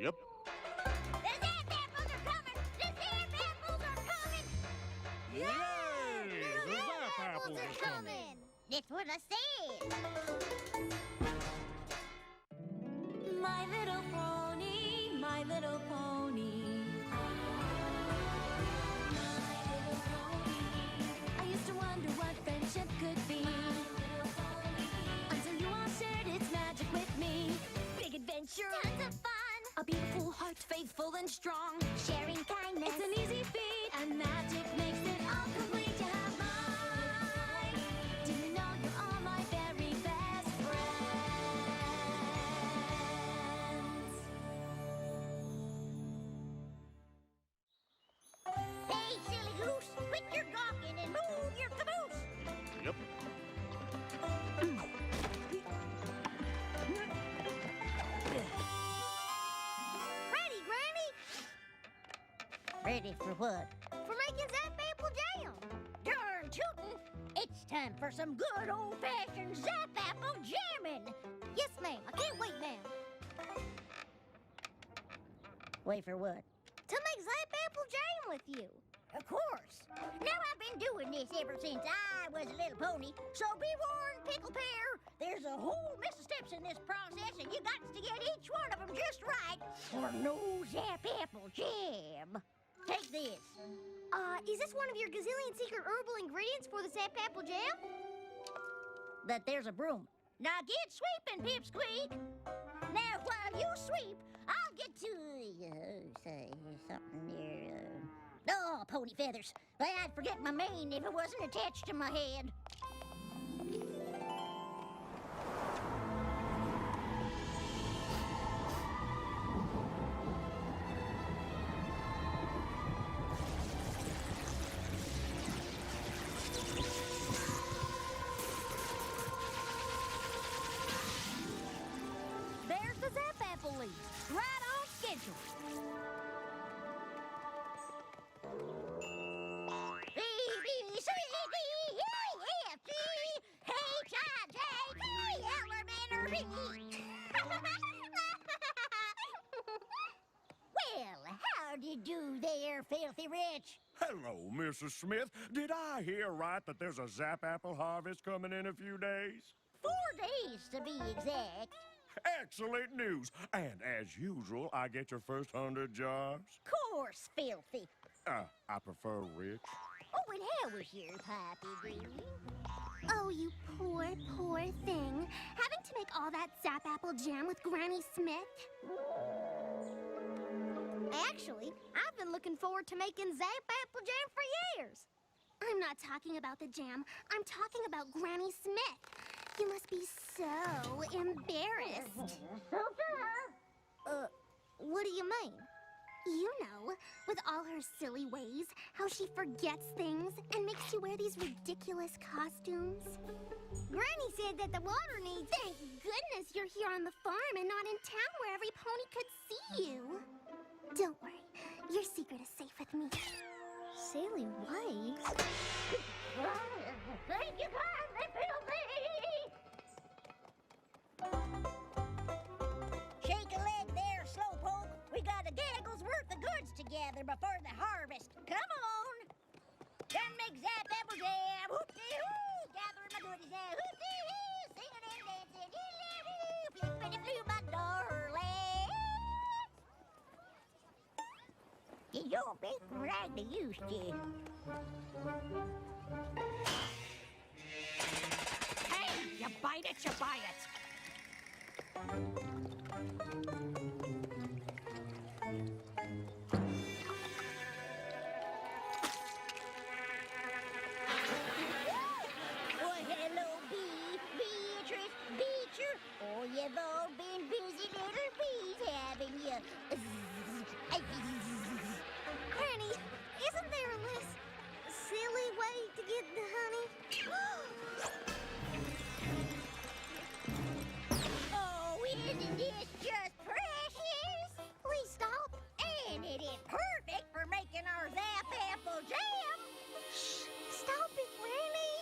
Yep. The Zap Apples are coming! The Zap Apples are coming! Yay! The Zap Apples are coming! That's what I said! My little pony, my little pony. My little pony. I used to wonder what friendship could be. Until you all shared its magic with me. Big adventure, Tons of fun! a beautiful heart, faithful and strong. Sharing kindness! It's an easy feat, and magic makes it all complete. You have mine. Do you know you're all my very best friends? Hey, silly goose! Quit your gawking and move your caboose! Yep. Ready, Granny? Ready for what? For making Zap Apple Jam! Darn tootin'! It's time for some good old-fashioned Zap Apple jamming! Yes, ma'am. I can't wait now. Wait for what? To make Zap Apple Jam with you. Of course. Now, I've been doing this ever since I was a little pony, so be warned, Pickle Pear. There's a whole mess of steps in this process, and you got to get each one of them just right, or no Zap Apple Jam. Take this. Is this one of your gazillion secret herbal ingredients for the Zap Apple Jam? That there's a broom. Now get sweeping, Pipsqueak. Now, while you sweep, I'll get to, say something here. Oh, pony feathers. I'd forget my mane if it wasn't attached to my head. There's the Zap Apple leaf, right on schedule. Well, how do you do there, filthy rich? Hello, Mrs. Smith. Did I hear right that there's a Zap Apple harvest coming in a few days? 4 days, to be exact. Excellent news. And as usual, I get your first 100 jars. Course, filthy. I prefer rich. Oh, and how was your poppy, dearie? Oh, you poor, poor thing. Having to make all that Zap Apple jam with Granny Smith? Actually, I've been looking forward to making Zap Apple Jam for years. I'm not talking about the jam. I'm talking about Granny Smith. You must be so embarrassed. What do you mean? You know, with all her silly ways, how she forgets things and makes you wear these ridiculous costumes. Granny said that the water needs... Thank goodness you're here on the farm and not in town where every pony could see you. Don't worry, your secret is safe with me. Silly ways? Thank you kindly, filthy! Shake a leg there, slowpoke. We got a gaggle's worth of goods to gather before the harvest. Come on! Done make Zap Apple Jam! Hooty-hoo! Gathering my goodies now. Hooty-hoo! Singing and dancing. Hoo-hoo! Flippity-floo, my darling! You don't make right they used to. Hey, you bite it, you buy it. Well, hello, Beatrice, Beecher. Oh, you've all been busy little bees, haven't you? Granny, isn't there a less silly way to get the honey? Oh, isn't this just precious? Please stop. And it is perfect for making our Zap Apple Jam. Shh, stop it, Granny.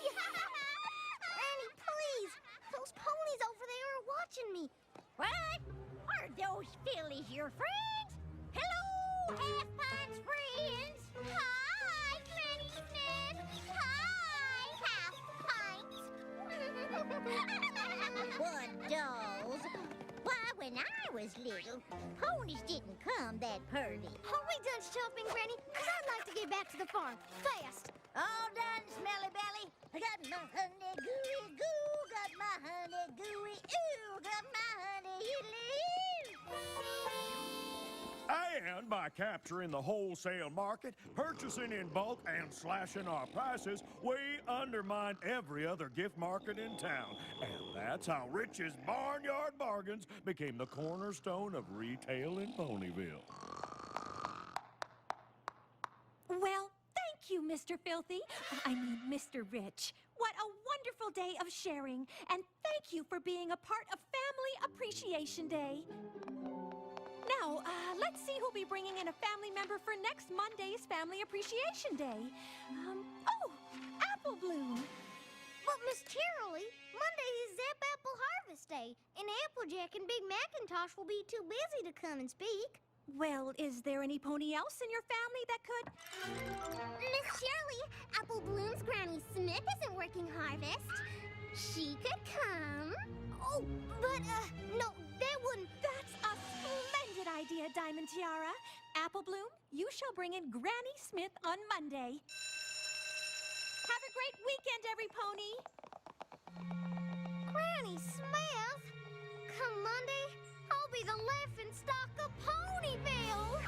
Granny, please. Those ponies over there are watching me. What? Are those filly these your friends? Hello, Half Pint's friends. Hi, Granny Smith. Hi, Half Pint. What dolls? Why, when I was little, ponies didn't come that purty. Are we done shopping, Granny? 'Cause I'd like to get back to the farm. Fast. All done, Smelly Belly. I got my honey gooey goo, got my honey gooey ooh, got my honey oodly And by capturing the wholesale market, purchasing in bulk, and slashing our prices, we undermine every other gift market in town. And that's how Rich's Barnyard Bargains became the cornerstone of retail in Ponyville. Well, thank you, Mr. Filthy. Mr. Rich. What a wonderful day of sharing. And thank you for being a part of Family Appreciation Day. Now, let's see who'll be bringing in a family member for next Monday's Family Appreciation Day. Apple Bloom. But, Miss Cheerilee, Monday is Zap Apple Harvest Day, and Applejack and Big Macintosh will be too busy to come and speak. Well, is there any pony else in your family that could? Miss Shirley, Apple Bloom's Granny Smith isn't working harvest. She could come. Oh, but, no, that wouldn't... That's a splendid idea, Diamond Tiara. Apple Bloom, you shall bring in Granny Smith on Monday. Have a great weekend, every pony. Granny Smith? Come Monday, I'll be the laughing stock of Ponyville.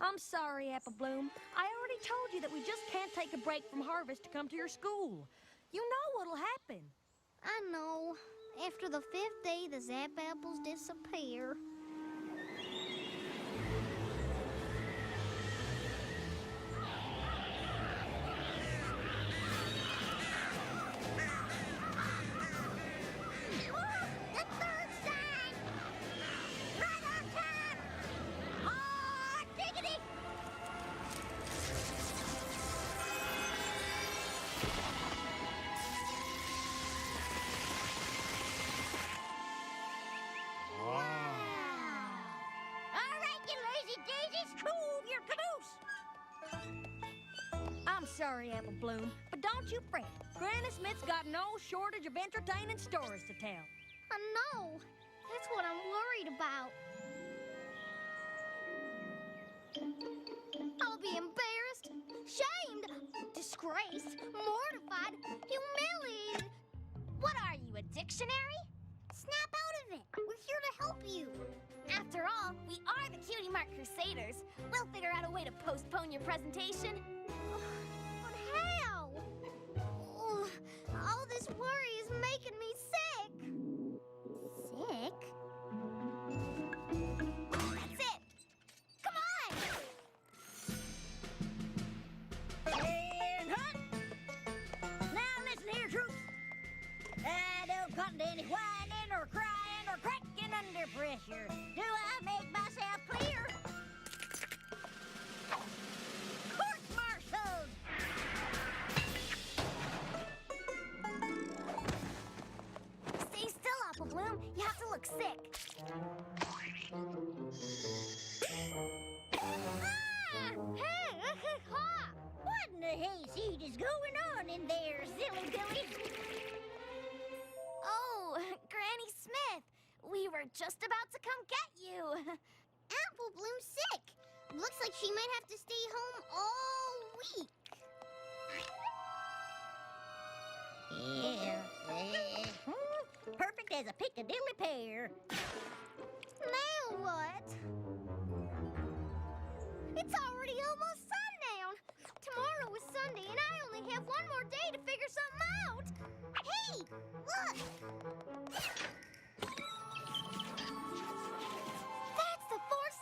I'm sorry, Apple Bloom. I already told you that we just can't take a break from harvest to come to your school. You know what'll happen. I know. After the 5th day, the Zap Apples disappear. I'm sorry, Apple Bloom, but don't you fret. Granny Smith's got no shortage of entertaining stories to tell. I know. That's what I'm worried about. I'll be embarrassed, shamed, disgraced, mortified, humiliated. What are you, a dictionary? Snap out of it. We're here to help you. After all, we are the Cutie Mark Crusaders. We'll figure out a way to postpone your presentation. But how? Ugh, all this worry is making me sick. Sick? That's it. Come on! And hunt! Now listen here, troops. I don't cotton to any whining or crying or cracking under pressure. Do I make myself clear? Court-martialed! Stay still, Apple Bloom. You have to look sick. What in the hayseed is going on in there, silly Billy? Oh, Granny Smith. We were just about to come get you. Apple Bloom's sick. Looks like she might have to stay home all week. Yeah. Perfect as a Piccadilly pear. Now what? It's already almost sundown. Tomorrow is Sunday, and I only have one more day to figure something out. Hey, look! That's the fourth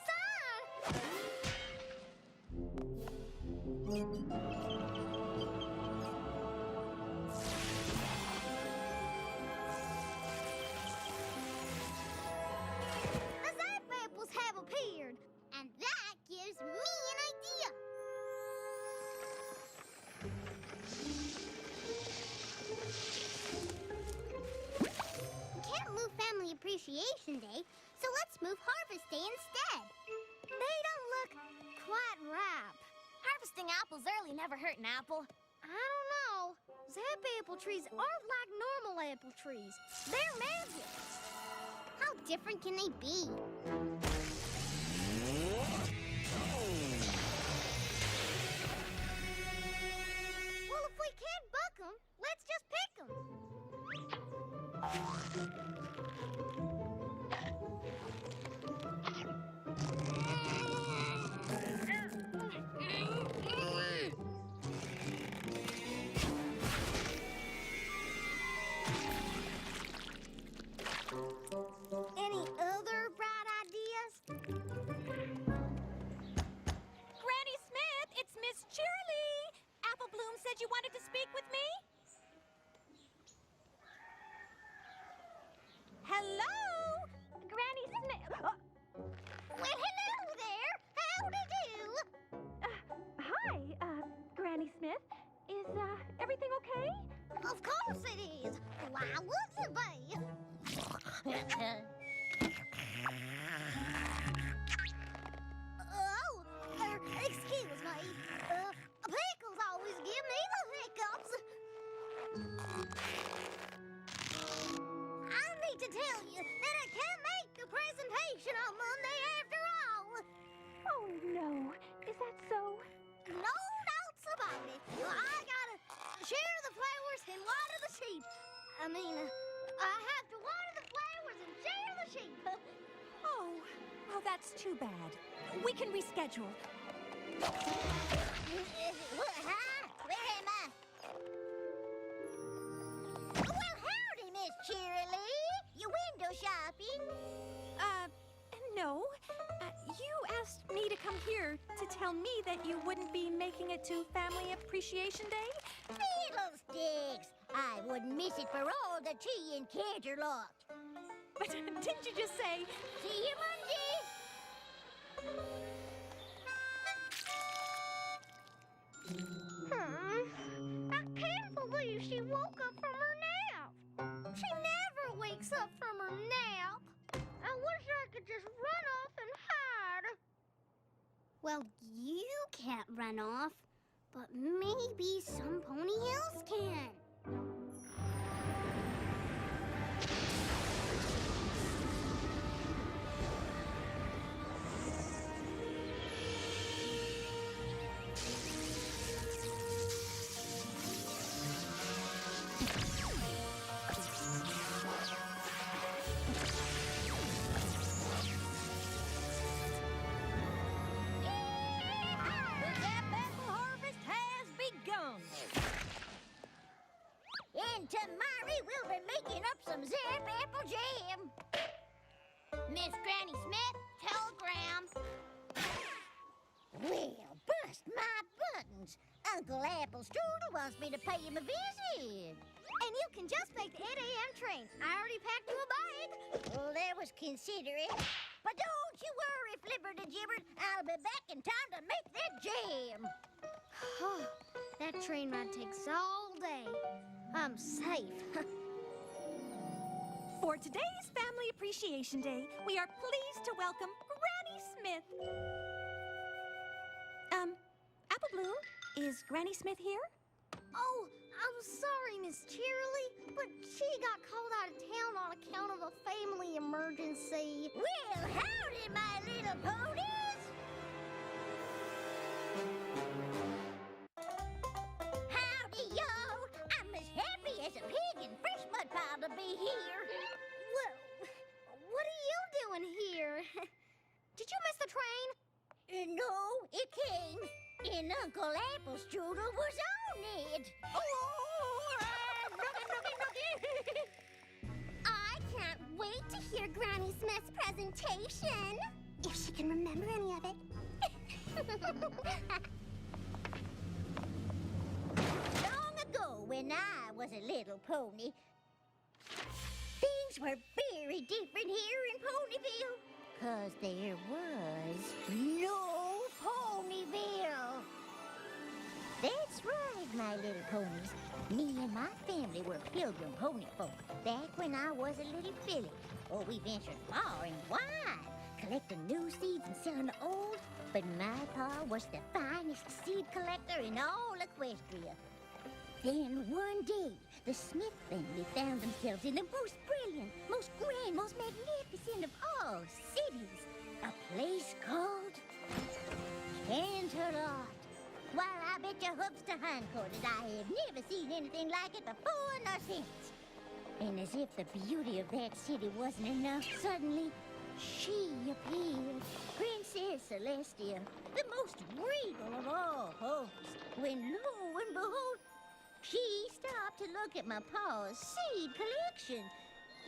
The Zap Apples have appeared, and that gives me an idea. Appreciation Day, so let's move Harvest Day instead. They don't look quite ripe. Harvesting apples early never hurt an apple. I don't know. Zap apple trees aren't like normal apple trees. They're magic. How different can they be? Well, if we can't buck them, let's just pick them. Any other bright ideas? Granny Smith, it's Miss Cheerily. Apple Bloom said you wanted to speak with me. Hello? Granny Smith. Well, hello there. Howdy do. Hi, Granny Smith. Is, everything okay? Of course it is. Why wouldn't it be? Excuse me. Pickles always give me the hiccups. I need to tell you that I can't make the presentation on Monday after all. Oh, no. Is that so? No doubts about it. I gotta share the flowers and water the sheep. I mean, I have to water the flowers and share the sheep. Oh, well, that's too bad. We can reschedule. Where am I? Well, howdy, Miss Cheerily. You window shopping? No. You asked me to come here to tell me that you wouldn't be making it to Family Appreciation Day? Fiddlesticks! I wouldn't miss it for all the tea in Canterlot. But didn't you just say... See you Monday! I can't believe she woke up from her nap. She never wakes up from her nap. I wish I could just run off and hide. Well, you can't run off, but maybe some pony else can. The Zap Apple harvest has begun. And tomorrow we'll be making up some Zap Apple jam. Miss Granny Smith, telegram. Well, bust my buttons. Uncle Apple Strudel wants me to pay him a visit. And you can just make the 8 a.m. train. I already packed you a bag. Well, that was considerate. But don't you worry, Flipper the Gibber. I'll be back in time to make that jam. That train ride takes all day. I'm safe. For today's Family Appreciation Day, we are pleased to welcome Granny Smith. Apple Bloom, is Granny Smith here? Oh, I'm sorry, Miss Cheerily, but she got called out of town on account of a family emergency. Well, howdy, my little ponies. Howdy, y'all. I'm as happy as a pig in fresh mud pile to be here. Well, what are you doing here? Did you miss the train? No, it came, and Uncle Apple Strudel was on it. I can't wait to hear Granny Smith's presentation, if she can remember any of it. Long ago, when I was a little pony, things were very different here in Ponyville. 'Cause there was no Ponyville. That's right, my little ponies. Me and my family were pilgrim pony folk back when I was a little filly. Oh, we ventured far and wide, collecting new seeds and selling the old. But my pa was the finest seed collector in all Equestria. Then one day, the Smith family found themselves in the most brilliant, most grand, most magnificent of all cities. A place called Canterlot. While I bet your hooks to hindquarters, I have never seen anything like it before nor since. And as if the beauty of that city wasn't enough, suddenly she appeared, Princess Celestia, the most regal of all hosts. When lo and behold, she stopped to look at my pa's seed collection.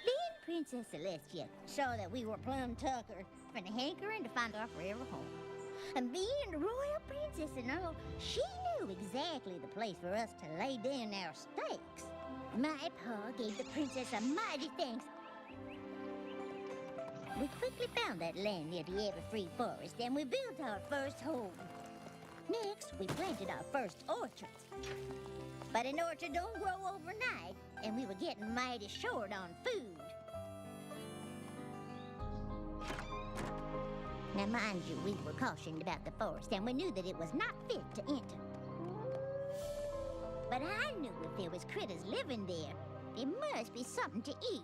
Then Princess Celestia saw that we were plumb tucker from the hankering to find our forever home. And being the royal princess and all, she knew exactly the place for us to lay down our stakes. My pa gave the princess a mighty thanks. We quickly found that land near the Everfree Forest, and we built our first home. Next, we planted our first orchards. But an orchard don't grow overnight, and we were getting mighty short on food. Now, mind you, we were cautioned about the forest, and we knew that it was not fit to enter. But I knew if there was critters living there, there must be something to eat.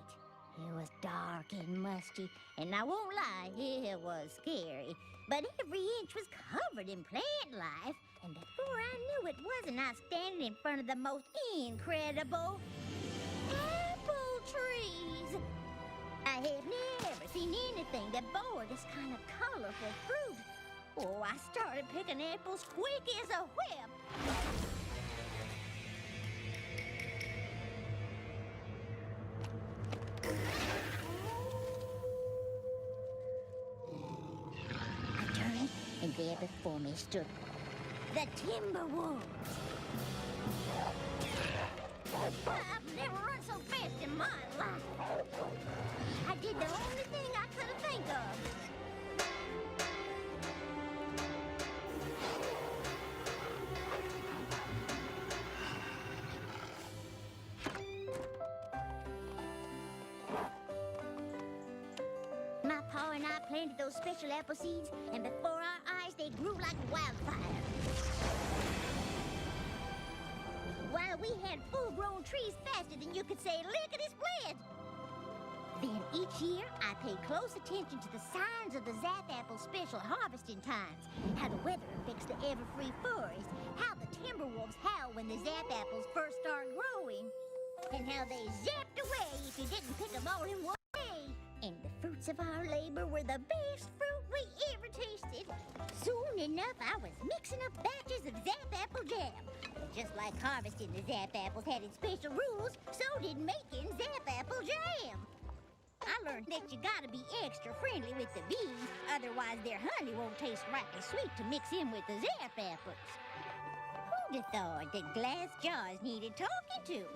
It was dark and musty, and I won't lie, it was scary. But every inch was covered in plant life, and before I knew it, wasn't I standing in front of the most incredible apple trees? I have never seen anything that bore this kind of colorful fruit. Oh, I started picking apples quick as a whip. I turned, and there before me stood the timber wolves. I've never run so fast in my life. I did the only thing I could think of. My pa and I planted those special apple seeds, and before our eyes, they grew like wildfire. While we had full-grown trees faster than you could say lickety-split. Then each year, I paid close attention to the signs of the Zap Apple special harvesting times, how the weather affects the Everfree Forest, how the timber wolves howl when the Zap Apples first start growing, and how they zapped away if you didn't pick them all in one day. And the fruits of our labor were the best fruit we ever tasted. Soon enough, I was mixing up batches of Zap Apple jam. But just like harvesting the Zap Apples had its special rules, so did making Zap Apple jam. I learned that you gotta be extra friendly with the bees, otherwise their honey won't taste rightly sweet to mix in with the Zap Apples. Who'd have thought that glass jars needed talking to?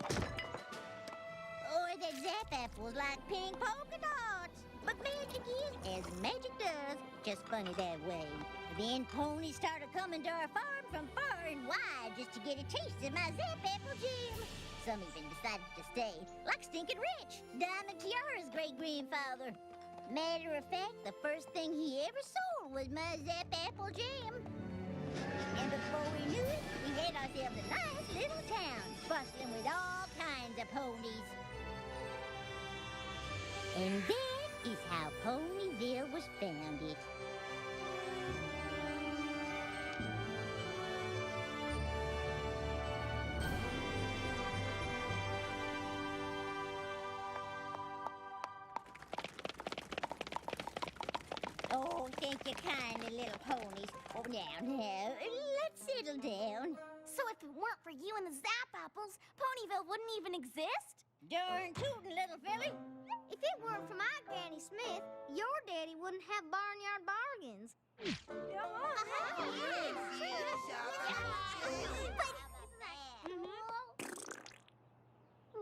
Or that Zap Apples like pink polka dots. But magic is as magic does, just funny that way. Then ponies started coming to our farm from far and wide just to get a taste of my Zap Apple jam. Some even decided to stay, like Stinking Rich, Diamond Tiara's great-grandfather. Matter of fact, the first thing he ever sold was my Zap Apple jam. And before we knew it, we had ourselves a nice little town, bustling with all kinds of ponies. And that is how Ponyville was founded. Oh, thank you kindly, little ponies. Oh, now, let's settle down. So if it weren't for you and the Zap Apples, Ponyville wouldn't even exist? Darn tootin', little filly. If it weren't for my Granny Smith, your daddy wouldn't have barnyard bargains.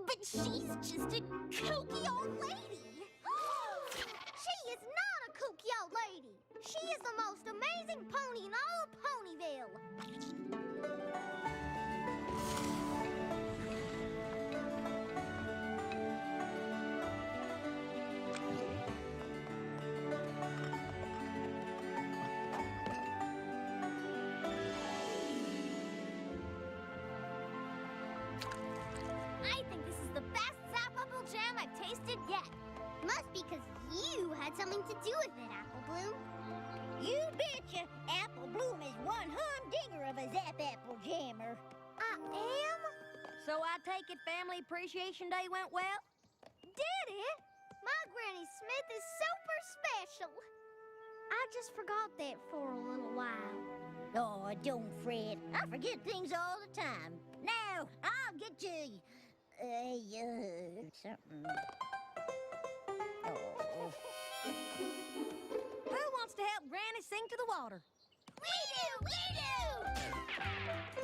But she's just a kooky old lady. She is not a kooky old lady. She is the most amazing pony in all of Ponyville. the best sap apple jam I've tasted yet. Must be because you had something to do with it, Apple Bloom. You betcha. Apple Bloom is one humdinger of a Zap Apple Jammer. I am? So I take it Family Appreciation Day went well? Did it? My Granny Smith is super special. I just forgot that for a little while. Oh, don't fret. I forget things all the time. Now, I'll get you... something... Oh... Who wants to help Granny sing to the water? We do! We do!